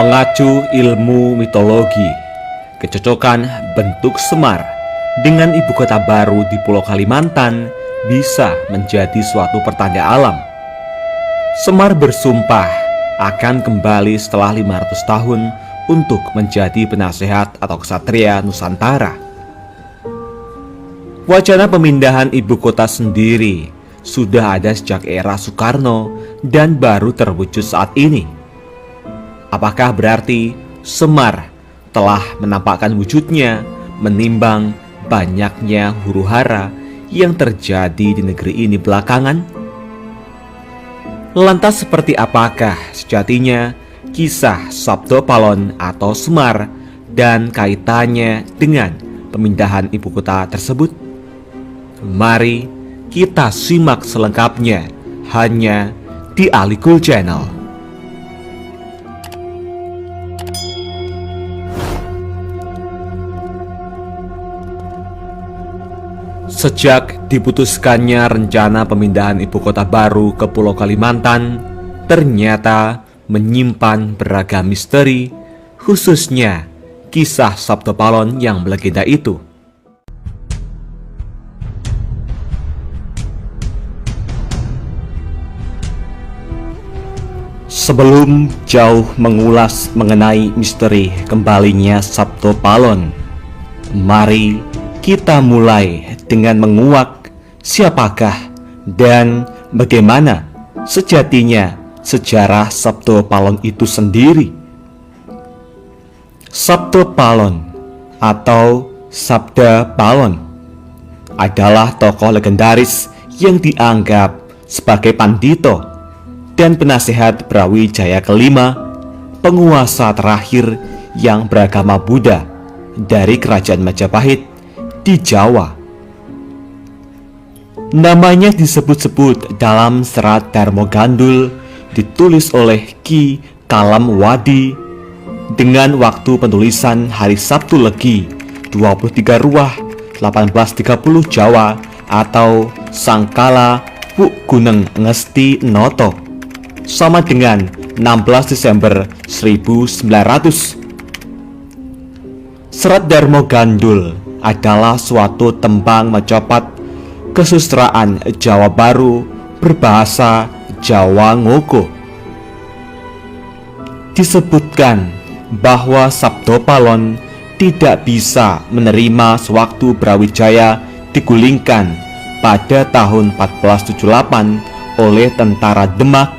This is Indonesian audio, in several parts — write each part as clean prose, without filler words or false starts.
Mengacu ilmu mitologi, kecocokan bentuk Semar dengan ibu kota baru di Pulau Kalimantan bisa menjadi suatu pertanda alam. Semar bersumpah akan kembali setelah 500 tahun untuk menjadi penasehat atau ksatria Nusantara. Wacana pemindahan ibu kota sendiri sudah ada sejak era Soekarno dan baru terwujud saat ini. Apakah berarti Semar telah menampakkan wujudnya menimbang banyaknya huru-hara yang terjadi di negeri ini belakangan? Lantas seperti apakah sejatinya kisah Sabdo Palon atau Semar dan kaitannya dengan pemindahan ibu kota tersebut? Mari kita simak selengkapnya hanya di Alikul Channel. Sejak diputuskannya rencana pemindahan ibu kota baru ke Pulau Kalimantan, ternyata menyimpan beragam misteri, khususnya kisah Sabdo Palon yang melegenda itu. Sebelum jauh mengulas mengenai misteri kembalinya Sabdo Palon, mari kita mulai dengan menguak siapakah dan bagaimana sejatinya sejarah Sabdo Palon itu sendiri. Sabdo Palon atau Sabda Palon adalah tokoh legendaris yang dianggap sebagai pandito dan penasehat Brawijaya kelima, penguasa terakhir yang beragama Buddha dari Kerajaan Majapahit di Jawa. Namanya disebut-sebut dalam serat Darmo Gandul ditulis oleh Ki Kalam Wadi dengan waktu penulisan hari Sabtu Legi 23 Ruah 1830 Jawa atau Sangkala Puk Guneng Ngesti Noto sama dengan 16 Desember 1900. Serat Darmo Gandul adalah suatu tembang mecopat kesusastraan Jawa Baru berbahasa Jawa Ngoko. Disebutkan bahwa Sabdo Palon tidak bisa menerima sewaktu Brawijaya digulingkan pada tahun 1478 oleh tentara Demak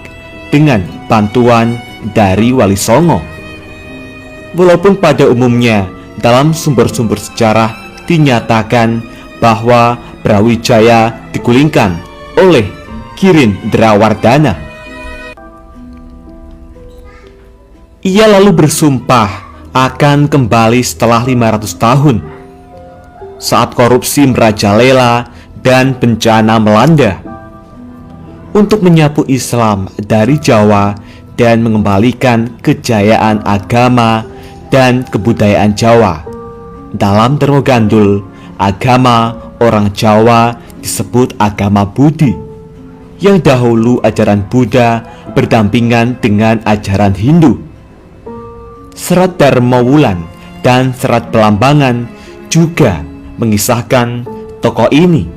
dengan bantuan dari Wali Songo. Walaupun pada umumnya dalam sumber-sumber sejarah dinyatakan bahwa Brawijaya digulingkan oleh Girindrawardhana. Ia lalu bersumpah akan kembali setelah 500 tahun saat korupsi merajalela dan bencana melanda untuk menyapu Islam dari Jawa dan mengembalikan kejayaan agama dan kebudayaan Jawa. Dalam Darmo Gandul, agama orang Jawa disebut agama Budi, yang dahulu ajaran Buddha berdampingan dengan ajaran Hindu. Serat Darmo Wulan dan Serat Belambangan juga mengisahkan tokoh ini.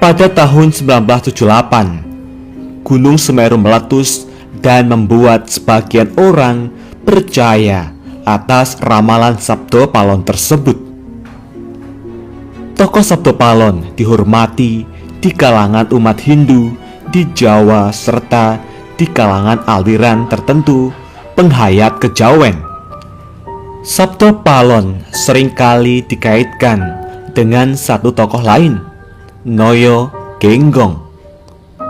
Pada tahun 1978, Gunung Semeru meletus dan membuat sebagian orang percaya atas ramalan Sabdo Palon tersebut. Tokoh Sabdo Palon dihormati di kalangan umat Hindu di Jawa serta di kalangan aliran tertentu penghayat kejawen. Sabdo Palon seringkali dikaitkan dengan satu tokoh lain, Noyo Genggong,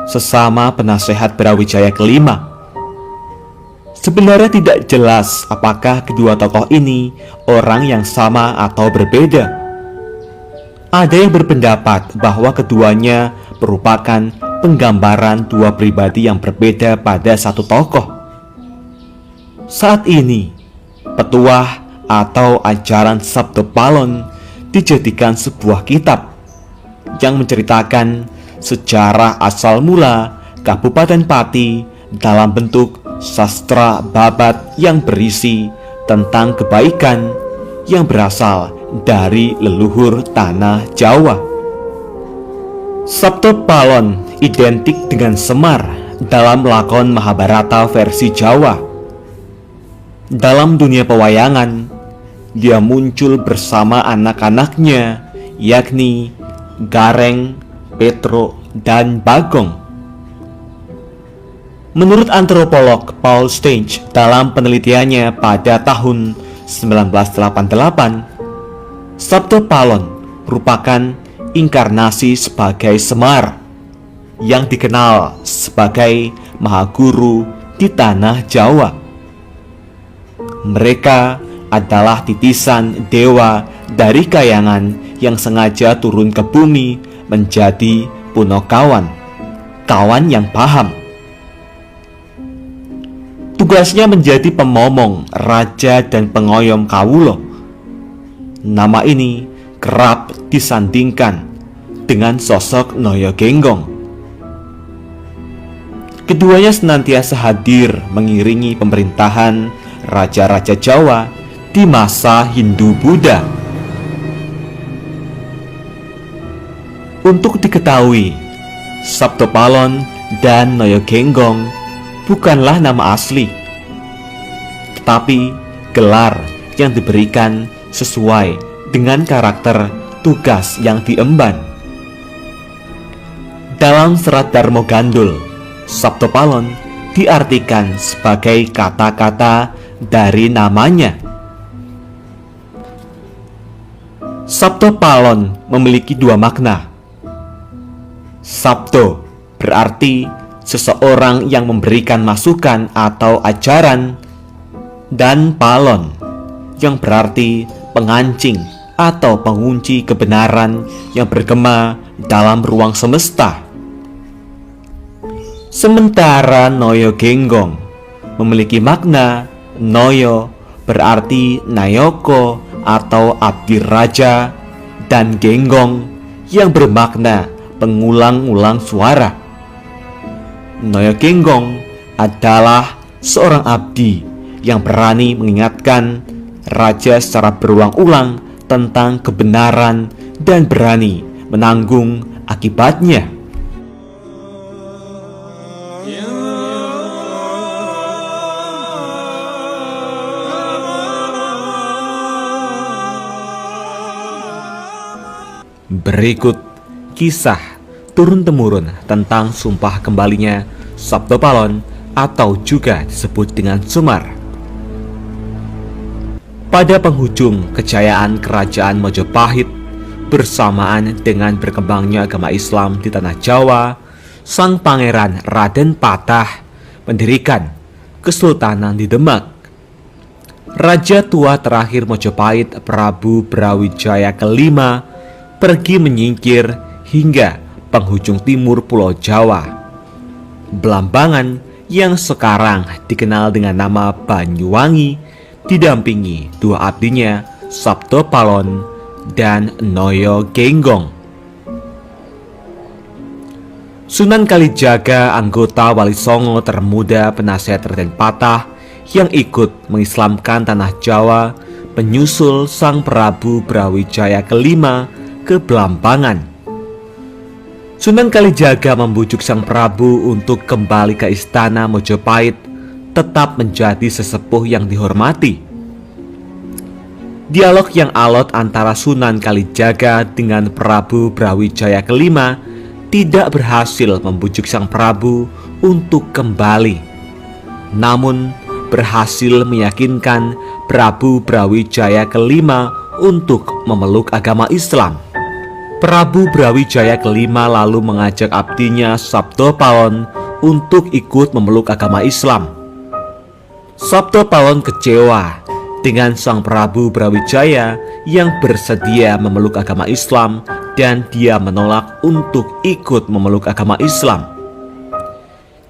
sesama penasehat Brawijaya kelima. Sebenarnya tidak jelas apakah kedua tokoh ini orang yang sama atau berbeda. Ada yang berpendapat bahwa keduanya merupakan penggambaran dua pribadi yang berbeda pada satu tokoh. Saat ini, petuah atau ajaran Sabdo Palon dijadikan sebuah kitab yang menceritakan sejarah asal mula Kabupaten Pati dalam bentuk sastra babat yang berisi tentang kebaikan yang berasal dari leluhur tanah Jawa. Sabto Palon identik dengan Semar dalam lakon Mahabharata versi Jawa. Dalam dunia pewayangan, dia muncul bersama anak-anaknya, yakni Gareng, Petro, dan Bagong. Menurut antropolog Paul Stange dalam penelitiannya pada tahun 1988, Sabto Palon merupakan inkarnasi sebagai Semar yang dikenal sebagai Mahaguru di tanah Jawa. Mereka adalah titisan dewa dari kayangan yang sengaja turun ke bumi menjadi punokawan, kawan yang paham. Tugasnya menjadi pemomong, raja, dan pengoyom kawulo. Nama ini kerap disandingkan dengan sosok Noyo Genggong. Keduanya senantiasa hadir mengiringi pemerintahan raja-raja Jawa di masa Hindu-Buddha. Untuk diketahui, Sabto Palon dan Noyo Genggong bukanlah nama asli, tetapi gelar yang diberikan sesuai dengan karakter tugas yang diemban. Dalam serat Darmo Gandul, Sabto Palon diartikan sebagai kata-kata dari namanya. Sabto Palon memiliki dua makna. Sabto berarti seseorang yang memberikan masukan atau ajaran, dan Palon yang berarti pengancing atau pengunci kebenaran yang bergema dalam ruang semesta. Sementara Noyo Genggong memiliki makna Noyo berarti Nayoko atau abdi raja, dan Genggong yang bermakna pengulang-ulang suara. Noyo Genggong adalah seorang abdi yang berani mengingatkan raja secara berulang-ulang tentang kebenaran dan berani menanggung akibatnya. Berikut kisah turun-temurun tentang sumpah kembalinya Sabto Palon atau juga disebut dengan Semar. Pada penghujung kejayaan kerajaan Majapahit bersamaan dengan berkembangnya agama Islam di tanah Jawa, sang pangeran Raden Patah mendirikan Kesultanan di Demak. Raja tua terakhir Majapahit, Prabu Brawijaya kelima, pergi menyingkir hingga penghujung timur Pulau Jawa, Belambangan yang sekarang dikenal dengan nama Banyuwangi, didampingi dua abdinya Sabto Palon dan Noyo Genggong. Sunan Kalijaga, anggota Wali Songo termuda penasihat Raden Patah yang ikut mengislamkan tanah Jawa, menyusul sang Prabu Brawijaya kelima ke Belambangan. Sunan Kalijaga membujuk sang Prabu untuk kembali ke istana Majapahit, tetap menjadi sesepuh yang dihormati. Dialog yang alot antara Sunan Kalijaga dengan Prabu Brawijaya kelima tidak berhasil membujuk sang Prabu untuk kembali, namun berhasil meyakinkan Prabu Brawijaya kelima untuk memeluk agama Islam. Prabu Brawijaya kelima lalu mengajak abdinya Sabto Palon untuk ikut memeluk agama Islam. Sabto Palon kecewa dengan sang Prabu Brawijaya yang bersedia memeluk agama Islam dan dia menolak untuk ikut memeluk agama Islam.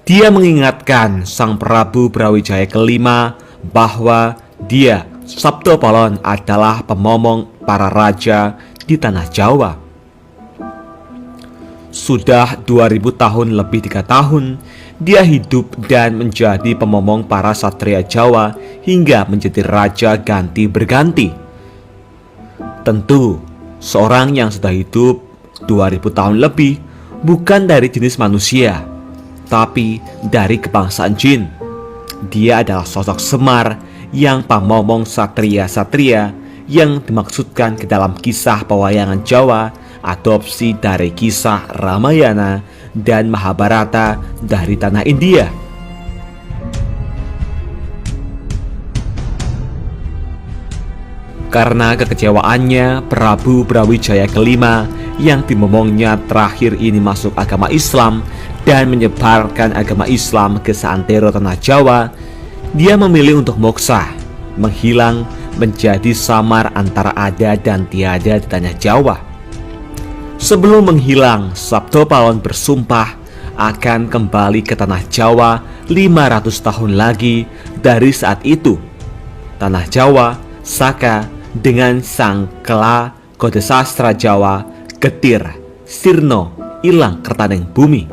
Dia mengingatkan sang Prabu Brawijaya kelima bahwa dia, Sabto Palon, adalah pemomong para raja di tanah Jawa. Sudah 2000 tahun lebih 3 tahun Dia hidup dan menjadi pemomong para satria Jawa hingga menjadi raja ganti berganti. Tentu, seorang yang sudah hidup 2000 tahun lebih bukan dari jenis manusia, tapi dari kebangsaan jin. Dia adalah sosok Semar yang pamomong satria-satria yang dimaksudkan ke dalam kisah pewayangan Jawa, adopsi dari kisah Ramayana dan Mahabharata dari tanah India. Karena kekecewaannya, Prabu Brawijaya kelima yang dimomongnya terakhir ini masuk agama Islam dan menyebarkan agama Islam ke seantero tanah Jawa, dia memilih untuk moksa, menghilang, menjadi samar antara ada dan tiada di tanah Jawa. Sebelum menghilang, Sabtopalon bersumpah akan kembali ke tanah Jawa 500 tahun lagi dari saat itu. Tanah Jawa, Saka, dengan sangkela kode sastra Jawa, getir, sirno, hilang kertaneng bumi.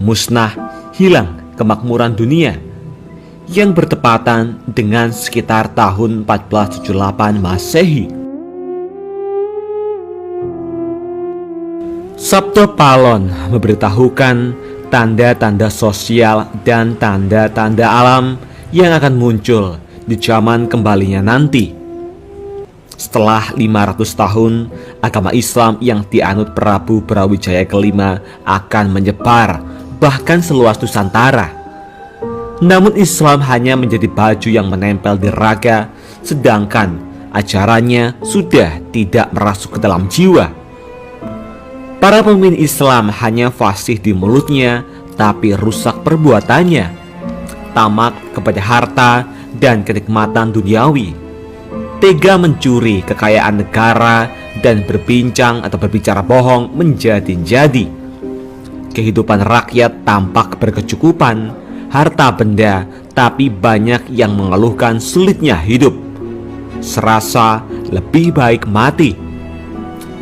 Musnah, hilang kemakmuran dunia, yang bertepatan dengan sekitar tahun 1478 Masehi. Sabtopalon memberitahukan tanda-tanda sosial dan tanda-tanda alam yang akan muncul di zaman kembalinya nanti. Setelah 500 tahun, agama Islam yang dianut Prabu Brawijaya kelima akan menyebar bahkan seluas Nusantara. Namun Islam hanya menjadi baju yang menempel di raga, sedangkan ajarannya sudah tidak merasuk ke dalam jiwa. Para pemimpin Islam hanya fasih di mulutnya, tapi rusak perbuatannya, tamak kepada harta dan kenikmatan duniawi, tega mencuri kekayaan negara dan berbincang atau berbicara bohong menjadi-jadi. Kehidupan rakyat tampak berkecukupan, harta benda, tapi banyak yang mengeluhkan sulitnya hidup. Serasa lebih baik mati.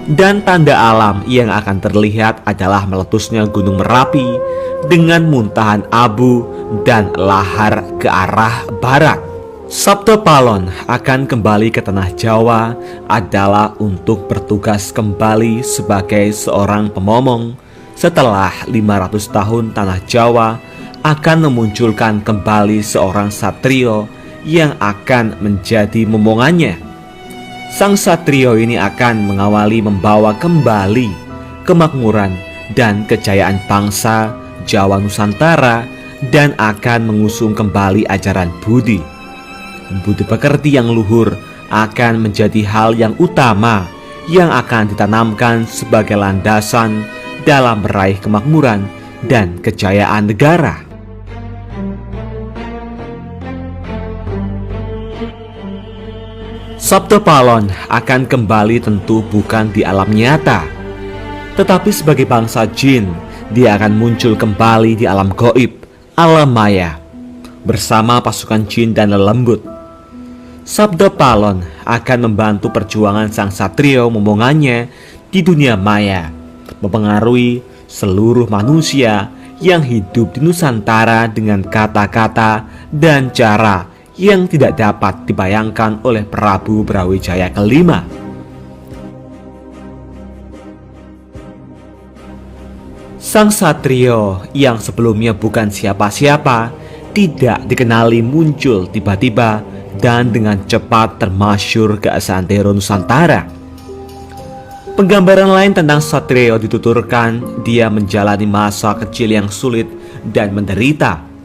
Dan tanda alam yang akan terlihat adalah meletusnya Gunung Merapi dengan muntahan abu dan lahar ke arah barat. Sabtopalon akan kembali ke tanah Jawa adalah untuk bertugas kembali sebagai seorang pemomong. Setelah 500 tahun tanah Jawa akan memunculkan kembali seorang satrio yang akan menjadi momongannya. Sang satrio ini akan mengawali membawa kembali kemakmuran dan kejayaan bangsa Jawa Nusantara dan akan mengusung kembali ajaran budi. Budi pekerti yang luhur akan menjadi hal yang utama yang akan ditanamkan sebagai landasan dalam meraih kemakmuran dan kejayaan negara. Sabtopalon akan kembali tentu bukan di alam nyata, tetapi sebagai bangsa jin, dia akan muncul kembali di alam gaib, alam maya, bersama pasukan jin dan lelembut. Sabtopalon akan membantu perjuangan sang satrio momongannya di dunia maya, mempengaruhi seluruh manusia yang hidup di Nusantara dengan kata-kata dan cara yang tidak dapat dibayangkan oleh Prabu Brawijaya kelima. Sang satrio yang sebelumnya bukan siapa-siapa, tidak dikenali, muncul tiba-tiba dan dengan cepat termasyur ke seantero Nusantara. Penggambaran lain tentang satrio dituturkan dia menjalani masa kecil yang sulit dan menderita.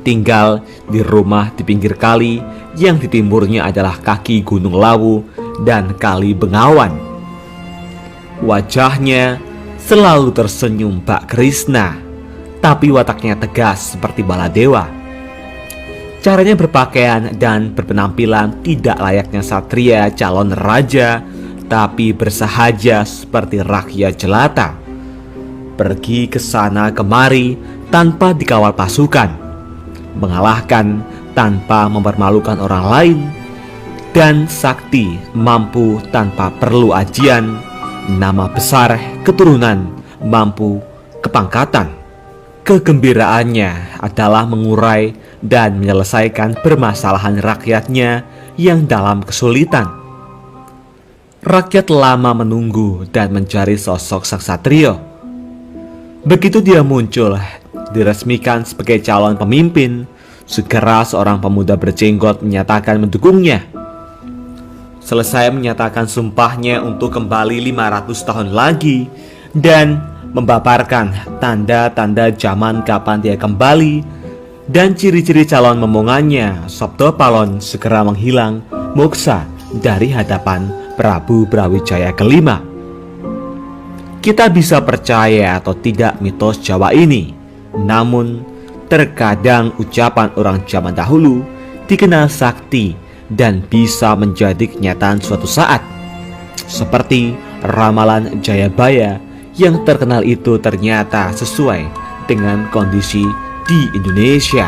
Tinggal di rumah di pinggir kali yang di timurnya adalah kaki Gunung Lawu dan Kali Bengawan. Wajahnya selalu tersenyum Mbak Krishna, tapi wataknya tegas seperti Baladewa. Caranya berpakaian dan berpenampilan tidak layaknya satria calon raja, tapi bersahaja seperti rakyat jelata. Pergi ke sana kemari tanpa dikawal pasukan, mengalahkan tanpa mempermalukan orang lain, dan sakti mampu tanpa perlu ajian, nama besar keturunan mampu kepangkatan. Kegembiraannya adalah mengurai dan menyelesaikan permasalahan rakyatnya yang dalam kesulitan. Rakyat lama menunggu dan mencari sosok sang satrio. Begitu dia muncul, diresmikan sebagai calon pemimpin, segera seorang pemuda berjenggot menyatakan mendukungnya. Selesai menyatakan sumpahnya untuk kembali 500 tahun lagi dan membaparkan tanda-tanda zaman kapan dia kembali dan ciri-ciri calon momongannya, Sabto Palon segera menghilang moksa dari hadapan Prabu Brawijaya kelima. Kita bisa percaya atau tidak mitos Jawa ini, namun terkadang ucapan orang zaman dahulu dikenal sakti dan bisa menjadi kenyataan suatu saat. Seperti ramalan Jayabaya yang terkenal itu ternyata sesuai dengan kondisi di Indonesia.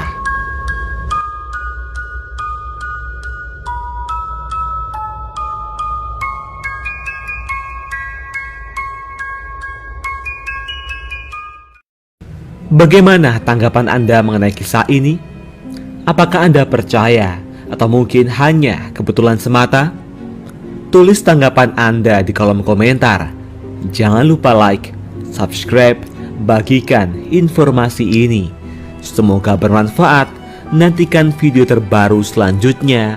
Bagaimana tanggapan Anda mengenai kisah ini? Apakah Anda percaya atau mungkin hanya kebetulan semata? Tulis tanggapan Anda di kolom komentar. Jangan lupa like, subscribe, bagikan informasi ini. Semoga bermanfaat. Nantikan video terbaru selanjutnya.